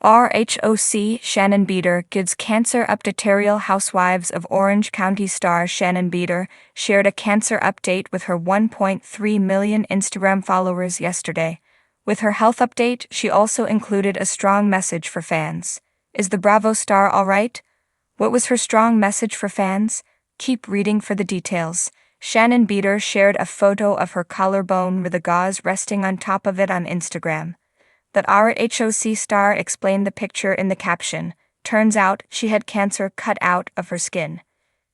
RHOC Shannon Beador gives cancer update. Real Housewives of Orange County star Shannon Beador shared a cancer update with her 1.3 million Instagram followers yesterday. With her health update, she also included a strong message for fans. Is the Bravo star alright? What was her strong message for fans? Keep reading for the details. Shannon Beador shared a photo of her collarbone with a gauze resting on top of it on Instagram. The RHOC star explained the picture in the caption. Turns out, she had cancer cut out of her skin.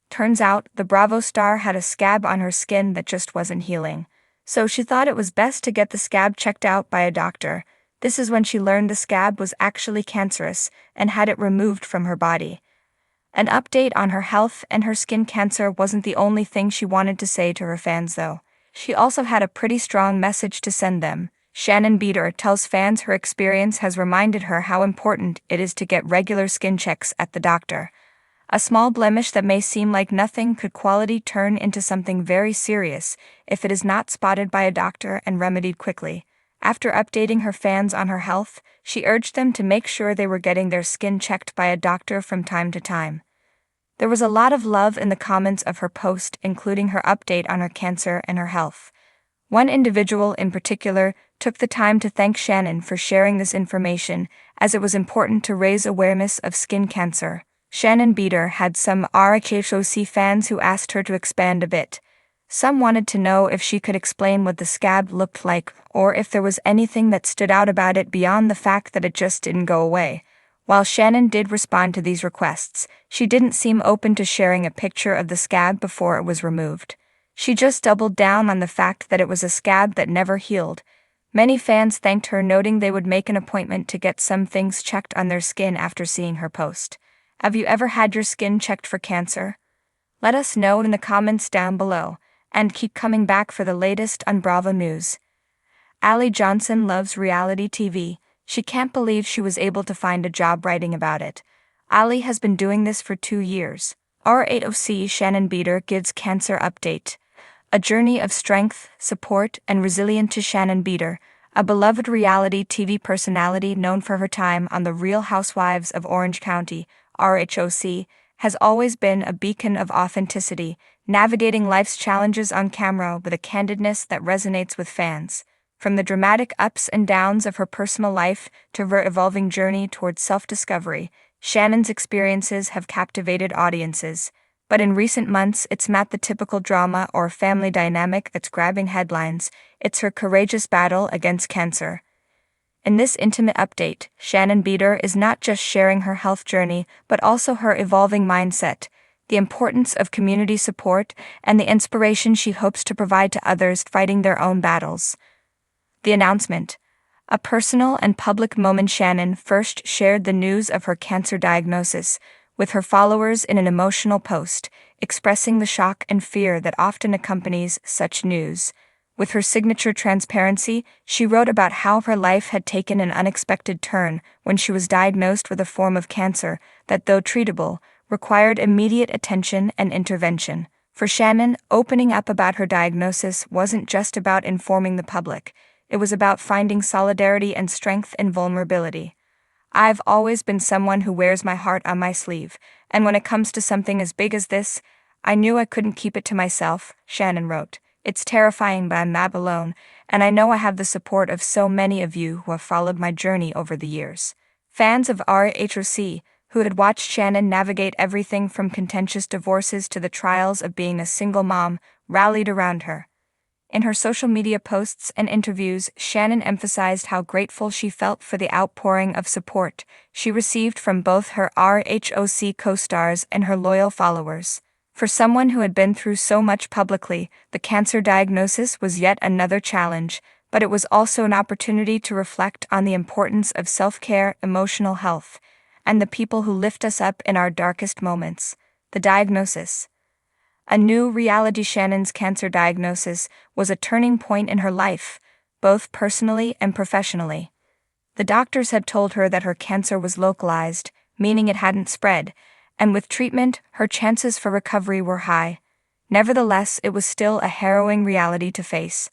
Turns out, the Bravo star had a scab on her skin that just wasn't healing. So she thought it was best to get the scab checked out by a doctor. This is when she learned the scab was actually cancerous and had it removed from her body. An update on her health and her skin cancer wasn't the only thing she wanted to say to her fans though. She also had a pretty strong message to send them. Shannon Beador tells fans her experience has reminded her how important it is to get regular skin checks at the doctor. A small blemish that may seem like nothing could quickly turn into something very serious if it is not spotted by a doctor and remedied quickly. After updating her fans on her health, she urged them to make sure they were getting their skin checked by a doctor from time to time. There was a lot of love in the comments of her post, including her update on her cancer and her health. One individual in particular took the time to thank Shannon for sharing this information, as it was important to raise awareness of skin cancer. Shannon Beador had some RHOC fans who asked her to expand a bit. Some wanted to know if she could explain what the scab looked like, or if there was anything that stood out about it beyond the fact that it just didn't go away. While Shannon did respond to these requests, she didn't seem open to sharing a picture of the scab before it was removed. She just doubled down on the fact that it was a scab that never healed. Many fans thanked her, noting they would make an appointment to get some things checked on their skin after seeing her post. Have you ever had your skin checked for cancer? Let us know in the comments down below, and keep coming back for the latest on Bravo news. Ali Johnson loves reality TV. She can't believe she was able to find a job writing about it. Ali has been doing this for 2 years. RHOC Shannon Beador gives cancer update. A journey of strength, support, and resilience to Shannon Beador, a beloved reality TV personality known for her time on the Real Housewives of Orange County, RHOC, has always been a beacon of authenticity, navigating life's challenges on camera with a candidness that resonates with fans. From the dramatic ups and downs of her personal life to her evolving journey towards self-discovery, Shannon's experiences have captivated audiences. But in recent months, it's not the typical drama or family dynamic that's grabbing headlines, it's her courageous battle against cancer. In this intimate update, Shannon Beador is not just sharing her health journey, but also her evolving mindset, the importance of community support, and the inspiration she hopes to provide to others fighting their own battles. The announcement. A personal and public moment. Shannon first shared the news of her cancer diagnosis with her followers in an emotional post, expressing the shock and fear that often accompanies such news. With her signature transparency, she wrote about how her life had taken an unexpected turn when she was diagnosed with a form of cancer that, though treatable, required immediate attention and intervention. For Shannon, opening up about her diagnosis wasn't just about informing the public, it was about finding solidarity and strength in vulnerability. I've always been someone who wears my heart on my sleeve, and when it comes to something as big as this, I knew I couldn't keep it to myself, Shannon wrote. It's terrifying, but I'm not alone, and I know I have the support of so many of you who have followed my journey over the years. Fans of RHOC, who had watched Shannon navigate everything from contentious divorces to the trials of being a single mom, rallied around her. In her social media posts and interviews, Shannon emphasized how grateful she felt for the outpouring of support she received from both her RHOC co-stars and her loyal followers. For someone who had been through so much publicly, the cancer diagnosis was yet another challenge, but it was also an opportunity to reflect on the importance of self-care, emotional health, and the people who lift us up in our darkest moments. The diagnosis. A new reality. Shannon's cancer diagnosis was a turning point in her life, both personally and professionally. The doctors had told her that her cancer was localized, meaning it hadn't spread, and with treatment, her chances for recovery were high. Nevertheless, it was still a harrowing reality to face.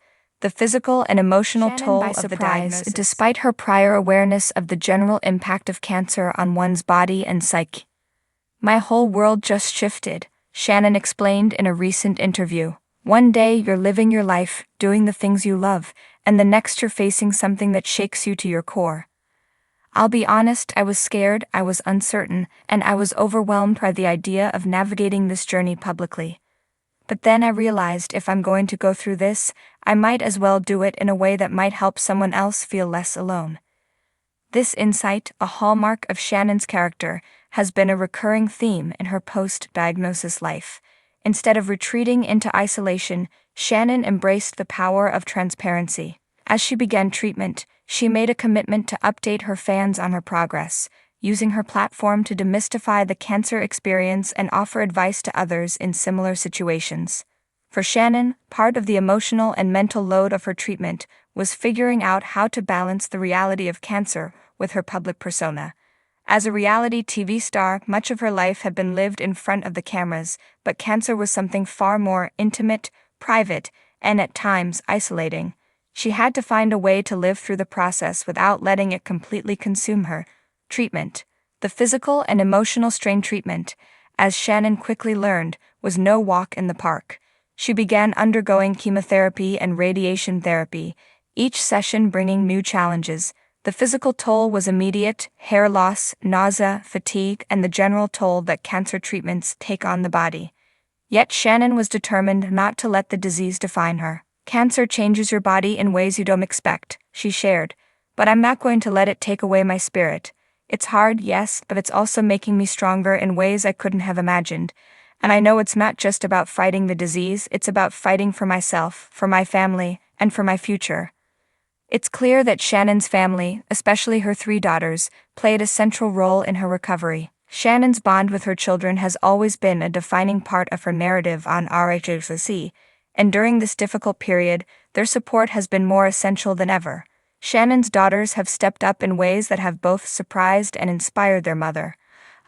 the physical and emotional toll of the diagnosis. Despite her prior awareness of the general impact of cancer on one's body and psyche. "My whole world just shifted," Shannon explained in a recent interview. "One day you're living your life, doing the things you love, and the next you're facing something that shakes you to your core. I'll be honest, I was scared, I was uncertain, and I was overwhelmed by the idea of navigating this journey publicly. But then I realized if I'm going to go through this, I might as well do it in a way that might help someone else feel less alone." This insight, a hallmark of Shannon's character, has been a recurring theme in her post-diagnosis life. Instead of retreating into isolation, Shannon embraced the power of transparency. As she began treatment, she made a commitment to update her fans on her progress, using her platform to demystify the cancer experience and offer advice to others in similar situations. For Shannon, part of the emotional and mental load of her treatment was figuring out how to balance the reality of cancer with her public persona. As a reality TV star, much of her life had been lived in front of the cameras, but cancer was something far more intimate, private, and at times isolating. She had to find a way to live through the process without letting it completely consume her. Treatment. The physical and emotional strain treatment, as Shannon quickly learned, was no walk in the park. She began undergoing chemotherapy and radiation therapy, each session bringing new challenges. The physical toll was immediate: hair loss, nausea, fatigue, and the general toll that cancer treatments take on the body. Yet Shannon was determined not to let the disease define her. "Cancer changes your body in ways you don't expect," she shared, "but I'm not going to let it take away my spirit. It's hard, yes, but it's also making me stronger in ways I couldn't have imagined. And I know it's not just about fighting the disease, it's about fighting for myself, for my family, and for my future." It's clear that Shannon's family, especially her 3 daughters, played a central role in her recovery. Shannon's bond with her children has always been a defining part of her narrative on RHOC, and during this difficult period, their support has been more essential than ever. Shannon's daughters have stepped up in ways that have both surprised and inspired their mother.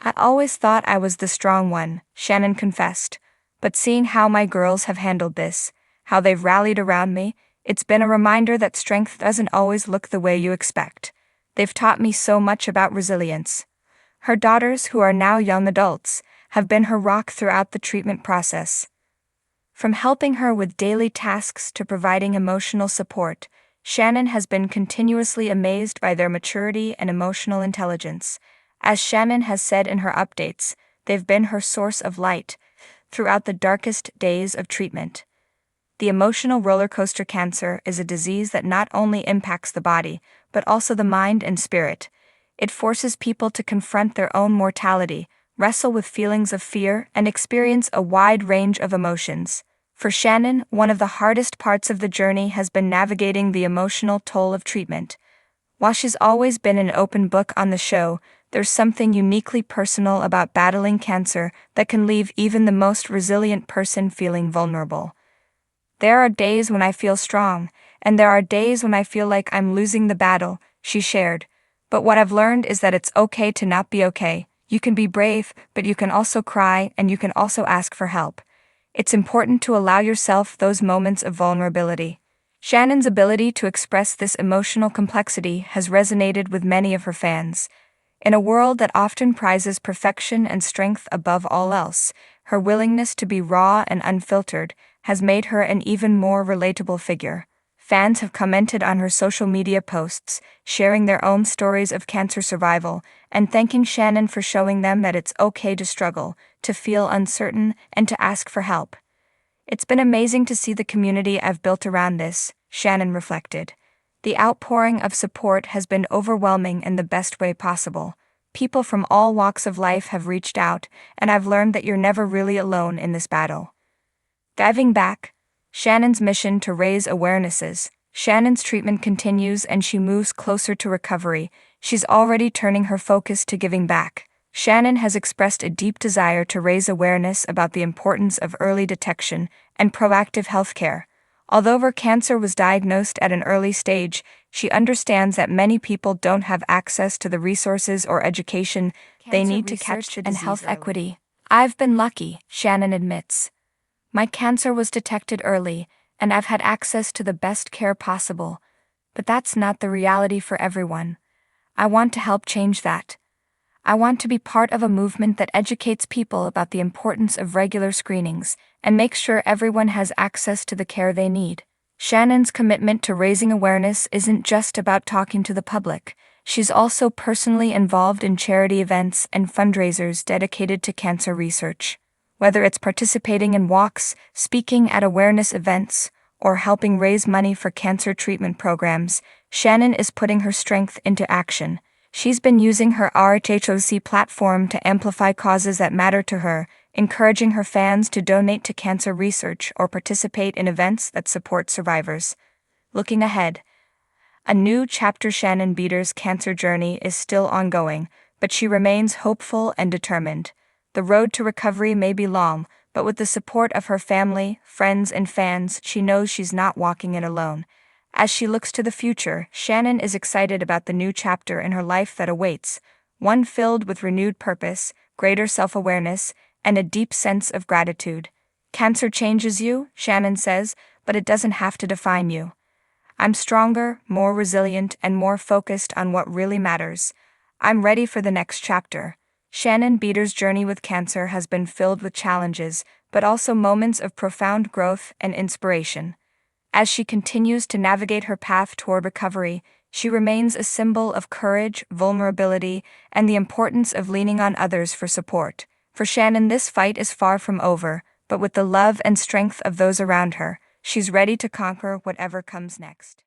"I always thought I was the strong one," Shannon confessed, "but seeing how my girls have handled this, how they've rallied around me, it's been a reminder that strength doesn't always look the way you expect. They've taught me so much about resilience." Her daughters, who are now young adults, have been her rock throughout the treatment process. From helping her with daily tasks to providing emotional support, Shannon has been continuously amazed by their maturity and emotional intelligence. As Shannon has said in her updates, they've been her source of light throughout the darkest days of treatment. The emotional roller coaster cancer is a disease that not only impacts the body, but also the mind and spirit. It forces people to confront their own mortality, wrestle with feelings of fear, and experience a wide range of emotions. For Shannon, one of the hardest parts of the journey has been navigating the emotional toll of treatment. While she's always been an open book on the show, there's something uniquely personal about battling cancer that can leave even the most resilient person feeling vulnerable. "There are days when I feel strong, and there are days when I feel like I'm losing the battle," she shared. "But what I've learned is that it's okay to not be okay. You can be brave, but you can also cry, and you can also ask for help. It's important to allow yourself those moments of vulnerability." Shannon's ability to express this emotional complexity has resonated with many of her fans. In a world that often prizes perfection and strength above all else, her willingness to be raw and unfiltered has made her an even more relatable figure. Fans have commented on her social media posts, sharing their own stories of cancer survival, and thanking Shannon for showing them that it's okay to struggle, to feel uncertain, and to ask for help. "It's been amazing to see the community I've built around this," Shannon reflected. "The outpouring of support has been overwhelming in the best way possible. People from all walks of life have reached out, and I've learned that you're never really alone in this battle." Diving back, Shannon's mission to raise awarenesses. Shannon's treatment continues and she moves closer to recovery. She's already turning her focus to giving back. Shannon has expressed a deep desire to raise awareness about the importance of early detection and proactive healthcare. Although her cancer was diagnosed at an early stage, she understands that many people don't have access to the resources or education they need to catch the disease and health equity. "I've been lucky," Shannon admits. "My cancer was detected early, and I've had access to the best care possible. But that's not the reality for everyone. I want to help change that. I want to be part of a movement that educates people about the importance of regular screenings and makes sure everyone has access to the care they need. Shannon's commitment to raising awareness isn't just about talking to the public. She's also personally involved in charity events and fundraisers dedicated to cancer research. Whether it's participating in walks, speaking at awareness events, or helping raise money for cancer treatment programs, Shannon is putting her strength into action. She's been using her RHOC platform to amplify causes that matter to her, encouraging her fans to donate to cancer research or participate in events that support survivors. Looking ahead, a new chapter. Shannon Beador's cancer journey is still ongoing, but she remains hopeful and determined. The road to recovery may be long, but with the support of her family, friends, and fans, she knows she's not walking it alone. As she looks to the future, Shannon is excited about the new chapter in her life that awaits, one filled with renewed purpose, greater self-awareness, and a deep sense of gratitude. Cancer changes you, Shannon says, but it doesn't have to define you. I'm stronger, more resilient, and more focused on what really matters. I'm ready for the next chapter. Shannon Beador's journey with cancer has been filled with challenges, but also moments of profound growth and inspiration. As she continues to navigate her path toward recovery, she remains a symbol of courage, vulnerability, and the importance of leaning on others for support. For Shannon, this fight is far from over, but with the love and strength of those around her, she's ready to conquer whatever comes next.